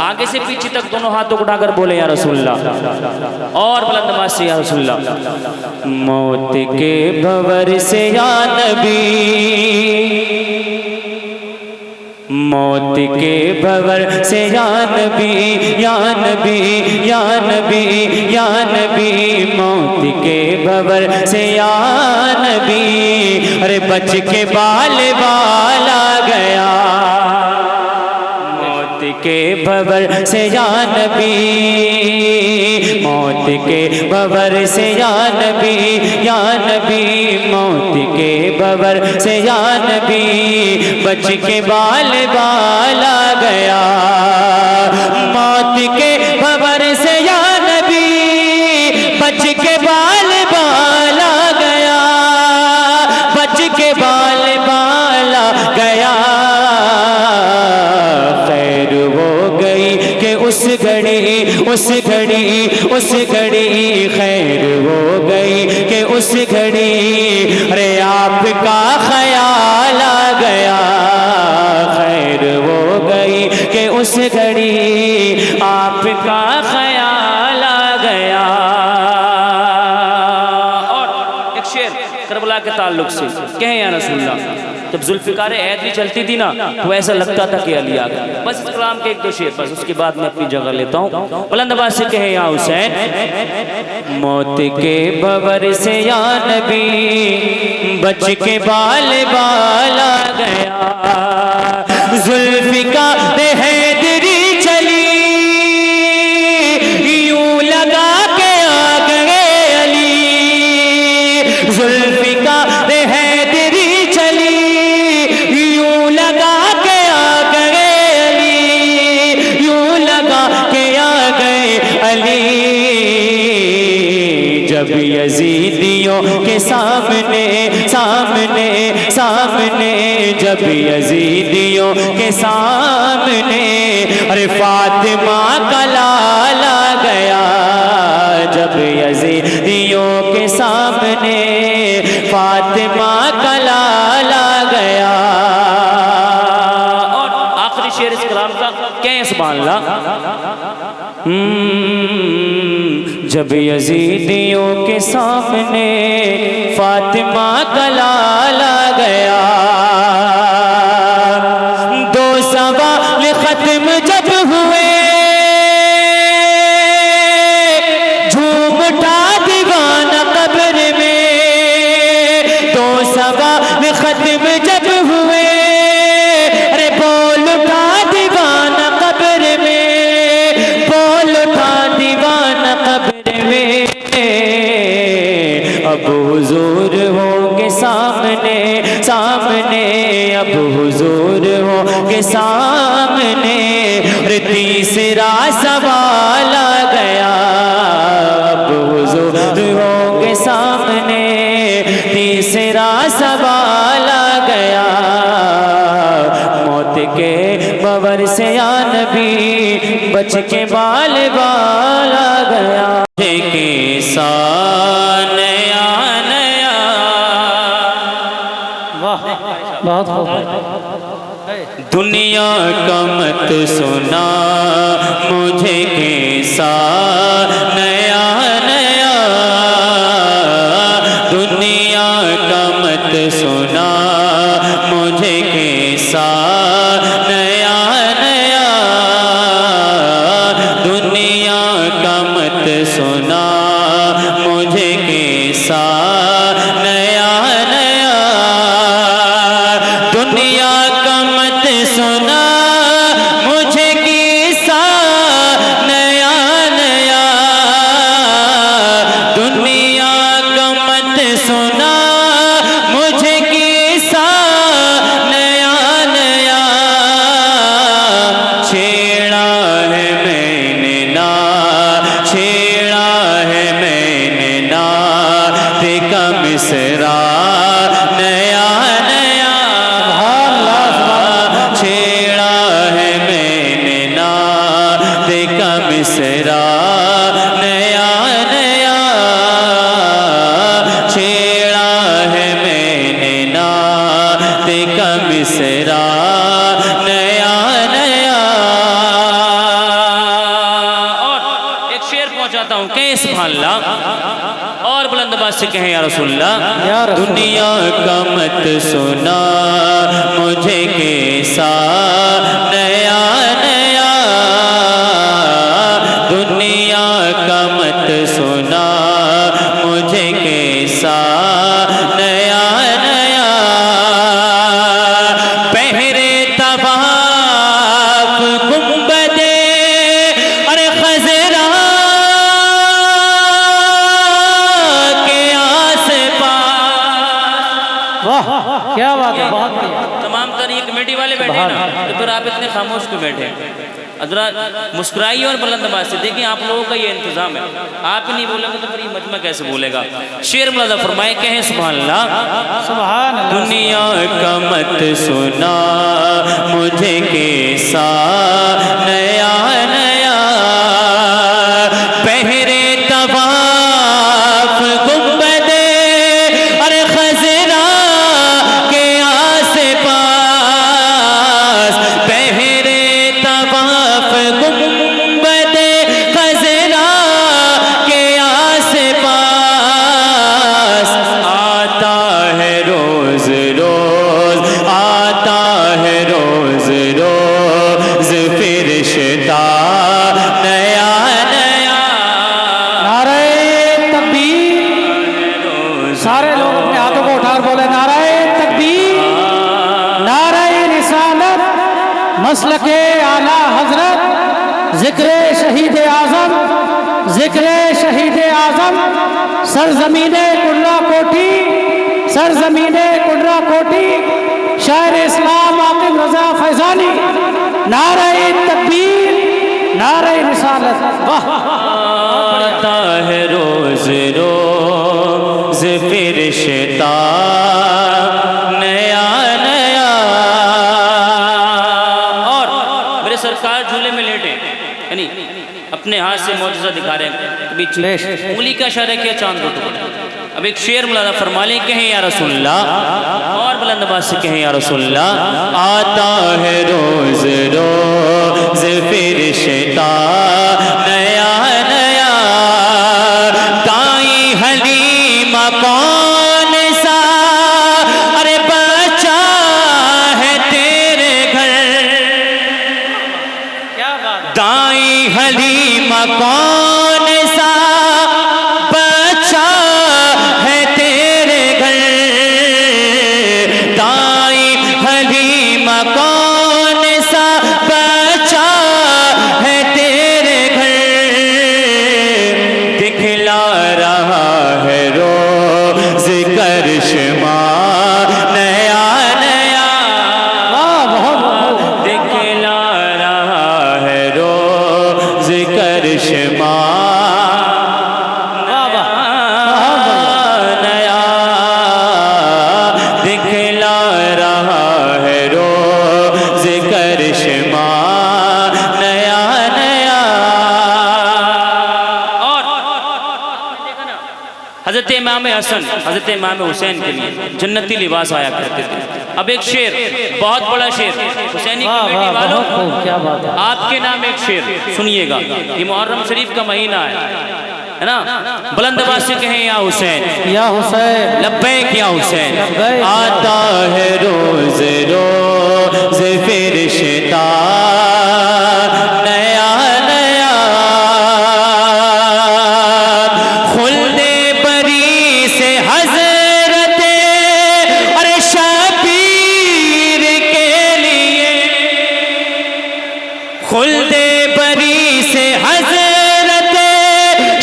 آگے سے پیچھے تک دونوں ہاتھوں کو اٹھا کر بولے یا رسول اللہ، اور بلند آواز سے یا رسول اللہ۔ موت کے بھنور سے یا نبی، موت کے بھنور سے یا نبی، یا نبی یا نبی یا نبی، موت کے بھنور سے یا نبی، ارے بچ کے بال بال آ گیا، موت کے بھنور سے یا نبی، موت کے بھنور سے یا نبی، یا نبی، موت کے بھنور سے یا نبی، بچ کے بال بال آ گیا، موت کے بھنور سے یا نبی، بچ کے بال بال آ گیا، بچ کے بال بال آ گیا، خیر ہو گئی کہ اس گھڑی، اس گھڑی، اس گھڑی، خیر ہو گئی کہ اس گھڑی، ارے آپ کا خیال آ گیا، خیر ہو گئی کہ اس گھڑی، آپ کا خیال آ گیا۔ اور ایک شعر کربلا کے تعلق سے کہیں یا رسول اللہ، جب ذوالفقار عید بھی چلتی تھی نا تو ایسا لگتا تھا کہ علی آ گیا۔ بس اس کلام کے ایک دو شعر، بس اس کے بعد میں اپنی جگہ لیتا ہوں۔ بلند آواز سے کہیں یا حسین، موت کے بھنور سے یا نبی، بچ کے بال بال آ گیا، ذوالفقار حیدری چلی، یوں لگا کے آ گئے علی، ذوالفقار حیدری چلی، یوں لگا کے آ گئے علی، یوں لگا کے آ گئے علی، جب یزیدیوں کے سامنے سامنے سامنے، جب یزیدیوں کے سامنے، ارے فاطمہ کا لال آ گیا، جب یزیدیوں کے سامنے فاطمہ کا لال آ گیا۔ اور آخری شعر اس کلام کا کہیں سبحان اللہ، جب یزیدیوں کے سامنے فاطمہ کا لال آ گیا، دو سوال ختم جب ہوئے، جھوم اٹھا دیوانہ قبر میں، دو سوال ختم جب ہوئے، ارے بول اٹھا دیوانہ قبر میں، بول اٹھا دیوانہ قبر میں، اب حضور ہوں گے سامنے سامنے، اب حضور ہوں گے سامنے، ارے تیسرا سوال آ گیا، اب حضور ہوں گے سامنے، تیسرا سوال آ گیا، موت کے بھنور سے یا نبی، بچ کے بال بال آ گیا، کے ساتھ نیا نیا، بہت خوب، دنیا کا مت سنا مجھے کیسا نیا نیا، دنیا کا مت سنا مجھے کیسا نیا نیا، دنیا کا مت سنا مجھے کیسا نیا نیا، دنیا کا مت سنا مجھے کیسا نیا نیا، دنیا کا مت سنا مجھے کیسا نیا نیا، چھیڑا ہے میں نے نا، چھیڑا ہے میں نے نا، دیکھا مصرا نیا نیا، چھیڑا ہے میں نے نا، دیکھا مصرا نیا نیا، چھیڑا ہے میں نے نا، دیکھا مصرا نیا نیا، پڑھتا ہوں، کہیں سبحان اللہ، اور بلند آواز سے کہیں یا رسول اللہ۔ یا رسول اللہ۔ دنیا کا مت سنا مجھے کیسا نیا نیا، دنیا کا مت سنا مجھے کیسا نیا نیا، پہرے طواف گنبدے اور خضرا کے آس پاس۔ واہ کیا بات ہے، بہت بڑھیا۔ تمام تر یہ کمیٹی والے بیٹھے ہیں نا، تو پھر آپ اتنے خاموش کیوں بیٹھے ہیں؟ حضرات مسکرائیے اور بلند آواز سے، دیکھیں آپ لوگوں کا یہ انتظام ہے، آپ ہی نہیں بولیں گے تو پھر یہ مجمع کیسے بولے گا؟ شعر ملازہ فرمائے، کہیں سبحان اللہ۔ سبحان اللہ۔ دنیا کا مت سنا مجھے کیسا نیا نیا، پہرے طواف گنبدے اور خضرا کے آس پاس، پہرے طواف گنبدے خضرا کے آس پاس، آتا ہے روز روز، آتا ہے روز روز فرشتہ نیا نیا، نعرہ تکبیر، سارے لوگ اپنے ہاتھوں کو اٹھا کر بولے نعرہ تکبیر، نعرہ رسالت، مسلک اعلیٰ حضرت، ذکر شہید اعظم، ذکر شہید اعظم، سرزمین کنڈرا کوٹھی، سرزمین کنڈرا کوٹھی، شاعر اسلام عاقب رضا فیضانی، نعرہ تکبیر، نعرہ رسالت۔ واہ آتا ہے روز روز فرشتہ نیا نیا، اور میرے سرکار جھولے میں لیٹے، یعنی اپنے ہاتھ سے معجزہ دکھا رہے ہیں، کبھی انگلی کا اشارہ کیا چاند کو ٹکڑا۔ اب ایک شعر ملازہ فرما لیں، کہیں یا رسول اللہ، اور بلند آواز سے کہیں یا رسول اللہ۔ آتا ہے روز روز فرشتہ نیا نیا، دائیں حلیمہ کون سا ارے بچہ ہے تیرے گھر، دائیں حلیمہ کون سا بچہ ہے تیرے گھر، دائیں حلیمہ کون سا بچہ ہے تیرے گھر، دکھلا رہا ہے روز کرشمہ نیا نیا، دکھلا رہا ہے روز کرشمہ نیا، دکھلا رہا ہے روز کرشمہ نیا نیا۔ اور حضرت امام حسن، حضرت امام حسین کے لیے جنتی لباس آیا کرتے تھے۔ اب ایک شعر، بہت بڑا شعر، حسینی کمیٹی والوں، کیا بات ہے۔ آپ کے نام ایک شعر سنیے گا، یہ محرم شریف کا مہینہ ہے نا، بلند آواز سے کہیں یا حسین، یا حسین، لبیک یا حسین۔ لبیک۔ آتا ہے روز روز فرشتہ نیا نیا، خلد بری سے حضرت اور شبیر کے لیے، خلد بری سے حضرت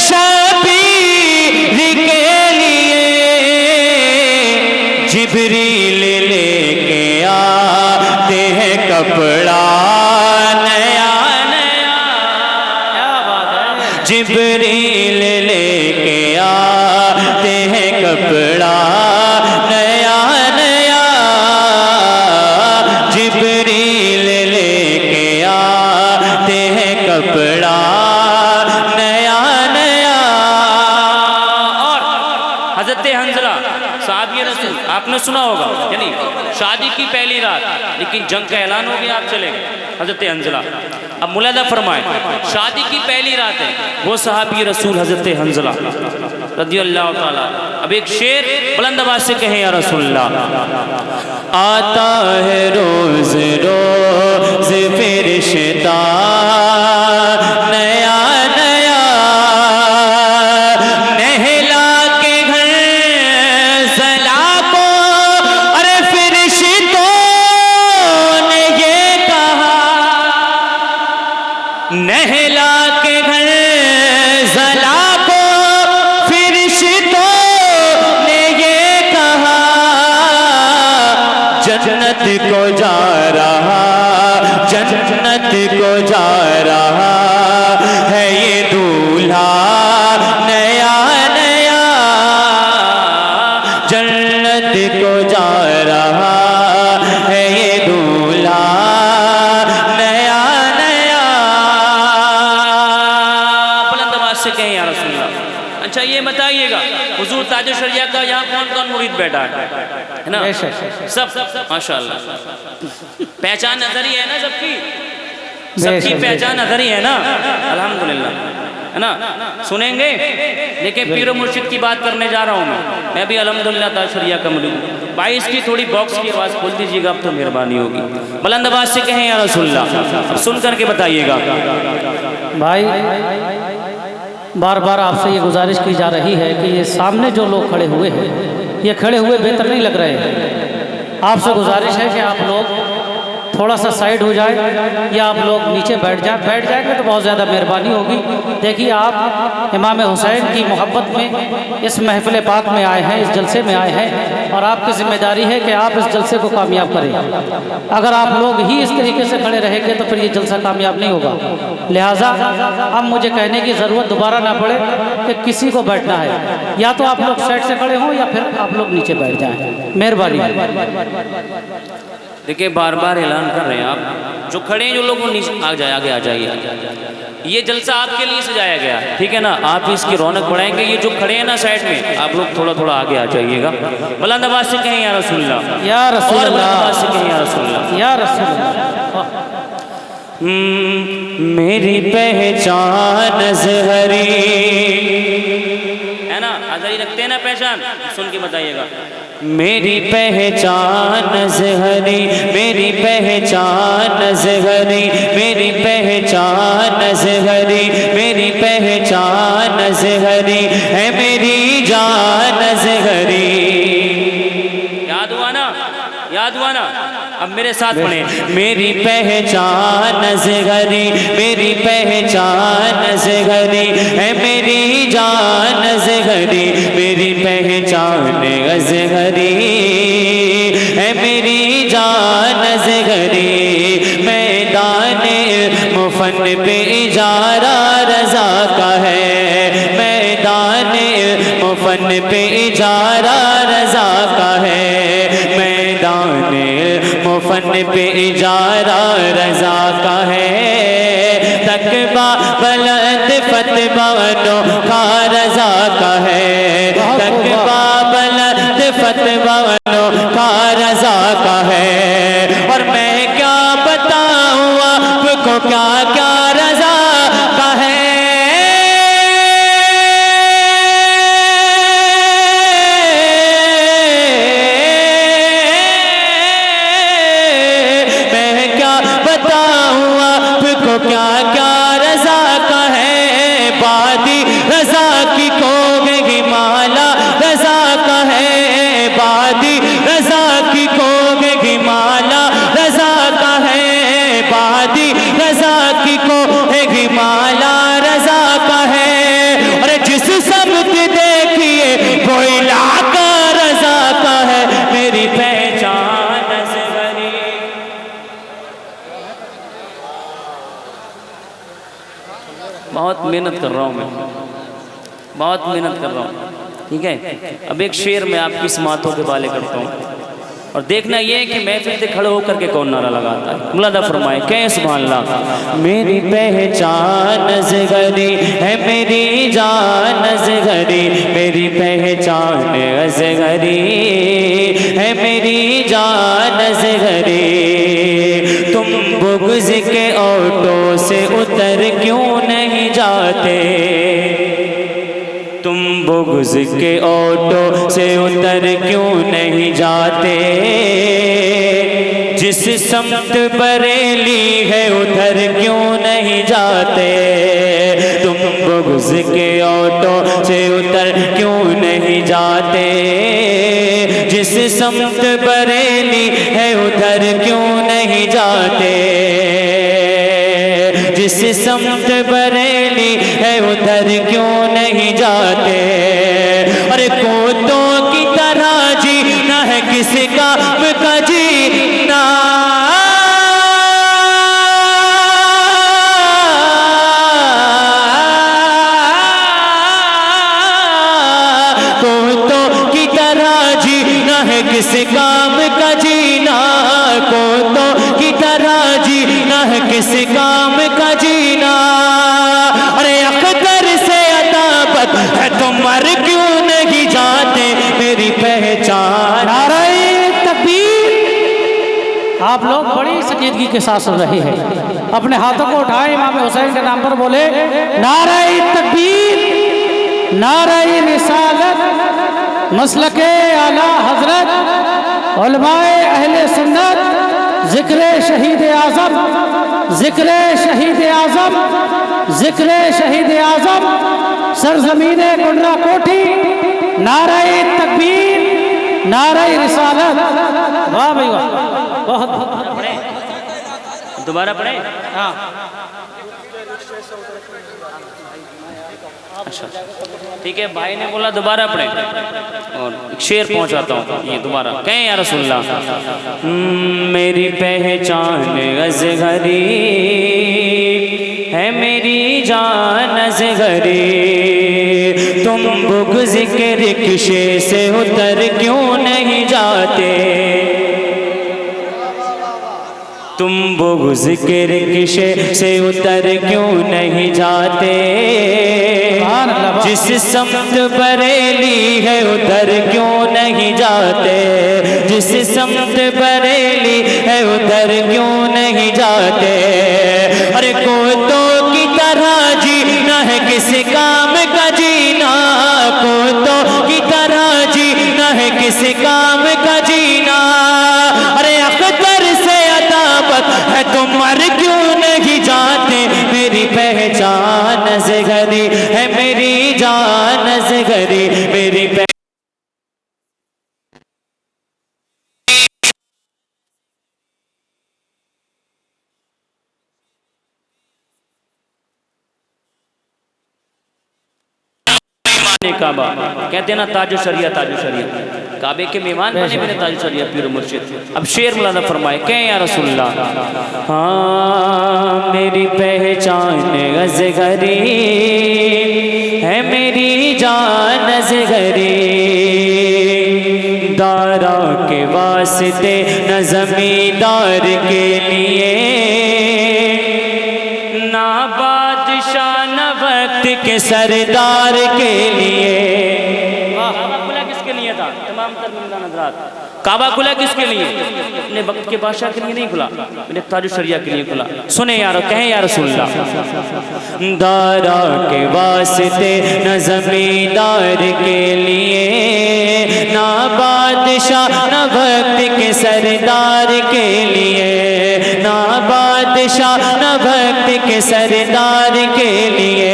شبیر کے لیے، جبریل لے کے آتے ہیں کپڑا نیا نیا، جبریل لے کے آتے ہیں کپڑا نیا نیا، جبریل لے کے آتے ہیں کپڑا نیا نیا۔ اور حضرت حنظلہ صحابی رسول، آپ آپ نے سنا ہوگا، یعنی شادی کی پہلی رات لیکن جنگ کا اعلان ہو گیا، آپ چلے گئے حضرت حنظلہ۔ اب ملاحظہ فرمائیں، شادی کی پہلی رات ہے، وہ صحابی رسول حضرت حنظلہ رضی اللہ تعالیٰ۔ اب ایک شعر بلند آواز سے کہیں یا رسول اللہ۔ آتا ہے روز روز فرشتہ نیا نیا، نہلا کے گھر ضلا کو، ارے فرشتوں نے یہ کہا، نہلا کے گھر ضلا کو فرشتوں نے یہ کہا، جنت کو جا رہا، جنت کو جا رہا ہے یہ دولہا نیا نیا، جنت کو جا رہا ہے یہ دولہا نیا نیا۔ بلند آواز سے کہیں یا رسول اللہ۔ اچھا یہ بتائیے گا حضور تاج شریعہ کا یہاں کون کون مرید بیٹھا ہے نا؟ سب ماشاءاللہ، پہچان نظر ہی ہے نا سب کی، سب کی پہچان نظر ہی ہے نا، الحمدللہ ہے نا؟ سنیں گے، لیکن پیر و مرشد کی بات کرنے جا رہا ہوں میں بھی الحمدللہ تاج شریعہ کا مرید ہوں۔ بھائی اس کی تھوڑی باکس کی آواز کھول دیجیے گا، اب تو مہربانی ہوگی، بلند آواز سے کہیں یا رسول اللہ، اب سن کر کے بتائیے گا۔ بھائی بار بار آپ سے یہ گزارش کی جا رہی ہے کہ یہ سامنے جو لوگ کھڑے ہوئے ہیں یہ کھڑے ہوئے بہتر نہیں لگ رہے ہیں، آپ سے گزارش ہے کہ آپ لوگ تھوڑا سا سائیڈ ہو جائے یا آپ لوگ نیچے بیٹھ جائیں گے تو بہت زیادہ مہربانی ہوگی۔ دیکھیے آپ امام حسین کی محبت میں اس محفل پاک میں آئے ہیں، اس جلسے میں آئے ہیں، اور آپ کی ذمہ داری ہے کہ آپ اس جلسے کو کامیاب کریں۔ اگر آپ لوگ ہی اس طریقے سے کھڑے رہیں گے تو پھر یہ جلسہ کامیاب نہیں ہوگا، لہٰذا اب مجھے کہنے کی ضرورت دوبارہ نہ پڑے کہ کسی کو بیٹھنا ہے، یا تو آپ لوگ سائڈ سے کھڑے ہوں یا پھر آپ لوگ نیچے بیٹھ جائیں، مہربانی۔ دیکھیں بار بار اعلان کر رہے ہیں آپ جو کھڑے ہیں، جو لوگ وہ نیچے آگے آ جائیے، یہ جلسہ آپ کے لیے سجایا گیا ہے، ٹھیک ہے نا؟ آپ اس کی رونق بڑھائیں گے، یہ جو کھڑے ہیں نا سائڈ میں، آپ لوگ تھوڑا تھوڑا آگے آ جائیے گا، بلند آواز سے کہیں یا رسول اللہ، یا رسول اور بلند اللہ، آواز سے کہیں یا رسول اللہ، یا رسول اللہ۔ میری پہچان ازہری ہے نا، ازہری رکھتے ہیں نا پہچان، سن کے بتائیے گا۔ میری پہچان ازہری، میری پہچان ازہری، میری پہچان ازہری، میری پہچان ازہری ہے میری جان ازہری۔ یاد ہوا نا؟ یاد ہوا نا؟ اب میرے ساتھ پڑھیں، میری پہچان ازہری، میری پہچان ازہری ہے میری جان ازہری، میری پہچان ازہری ہے میری جان ازہری، میدان مفن پہ اجارہ رضا کا ہے، میدان مفن پہ اجارہ رضا کا ہے، میدان مفن پہ اجارہ رضا کا ہے، تقویٰ بلند فتوانوں کا رضا کا ہے، تقویٰ بلند فتوانوں کا رضا کا ہے، اور میں کیا بتاؤں آپ کو کیا کیا رضا کا ہے۔ کیا کیا رضا کا ہے، بادی رضا کی کوگ ہمالا رضا کا ہے، بادی رضا کی کوگ ہمالا رضا کا ہے، بادی رضا کی کوگ ہمالا رضا کا ہے، اور جس سمت دیکھیے وہ علاقہ رضا کا ہے، میری پہچان ازہری۔ بہت محنت کر رہا ہوں میں، بہت محنت کر رہا ہوں، ٹھیک ہے؟ اب ایک شعر میں آپ کی سماعتوں کے والے کرتا ہوں، اور دیکھنا یہ ہے کہ محفل سے کھڑے ہو کر کے کون نعرہ لگاتا ہے۔ ملاحظہ فرمائیں، کہیں سبحان اللہ۔ میری پہچان ازہری ہے میری جان ازہری، میری پہچان ازہری ہے جان اصغری تم بغض کے آٹو سے اتر کیوں نہیں جاتے تم بغض کے آٹو سے اتر کیوں نہیں جاتے جس سمت بریلی ہے ادھر کیوں نہیں جاتے تم بغض کے آٹو سے اتر کیوں نہیں جاتے جس سمت بریلی ہے ادھر کیوں نہیں جاتے جس سمت بریلی ہے ادھر کیوں نہیں جاتے ارے کوتوں کی طرح جینا ہے کسی کام کا جینا کوتوں کی طرح جینا ہے کسی کام کا جینا کوتوں کی طرح جینا ہے کسی کام کا جینا ارے اختر سے عطابت ہے تو مر کیوں نہیں جاتے میری پہچان نعرہ تکبیر آپ لوگ بڑی سنجیدگی کے ساتھ سن رہے ہیں اپنے ہاتھوں کو اٹھائیں امام حسین کے نام پر بولے نعرہ تکبیر نعرہ رسالت مسلک اعلیٰ حضرت علماء اہل سنت ذکر شہید اعظم ذکر شہید اعظم ذکر شہید اعظم سرزمین کنڈرا کوٹھی نعرہ تکبیر نعرہ رسالت واہ بھائی واہ بہت دوبارہ پڑھیں ہاں اچھا ٹھیک ہے بھائی نے بولا دوبارہ پڑھیں اور ایک شعر پہنچاتا ہوں یہ دوبارہ کہیں یا رسول اللہ میری پہچان اصغری ہے میری جان اصغری تم بغض کے رکشے سے اتر کیوں نہیں جاتے تم بغض کے رکشے سے اتر کیوں نہیں جاتے جس سمت بریلی ہے ادھر کیوں نہیں جاتے جس سمت بریلی ہے ادھر کیوں نہیں جاتے ارے کوتوں کی طرح جینا ہے کسی کام کا جینا کوتوں کی طرح جینا ہے کسی کام کا جینا ارے اختر سے عطابت ہے تو مر کیوں نہیں جاتے میری پہچان اصغری ہے میری جان اصغری میری کعبہ کہتے ہیں نا تاج و شریعہ تاج و شریعہ کعبے کے مہمان بنے میرے تاج و شریعہ پیر و مرشد اب شعر مولانا فرمائے کہیں یا رسول اللہ ہاں میری پہچان اصغری ہے میری جان اصغری دارا کے واسطے نہ زمیندار کے لیے نہ بادشاہ نہ وقت کے سردار کے لیے کعبہ کھلا کس کے لیے تھا تمام ترمیدان حضرات کعبہ کھلا کس کے لیے اپنے وقت کے بادشاہ کے لیے نہیں کھلا اپنے تاج و شریعہ کے لیے کھلا سنیں یارو کہیں یا رسول اللہ دارا کے واسطے نہ زمیندار کے لیے نہ بادشاہ نہ وقت کے سردار کے لیے نہ بادشاہ نہ وقت کے سردار کے لیے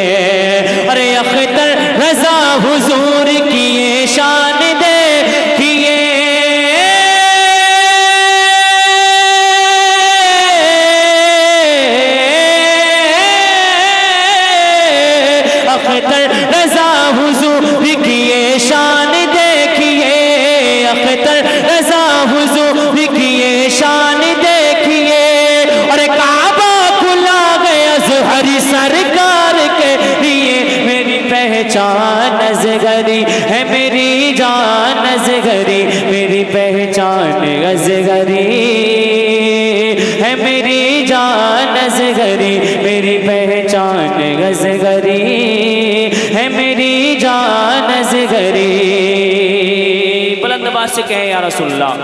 ارے اختر رضا حضور کی یہ شان دیکھیے اختر رضا حضور کی یہ شان دیکھیے اختر رضا حضور کی یہ شان دیکھیے اور کعبہ کھلا گیا ظہری سرکار کے لیے میری پہچان اصغری ہے میری جان اصغری میری پہچان اصغری ہے میری جان اصغری میری پہچان اصغری ہے میری جان اصغری بلند آواز سے کہیں یا رسول اللہ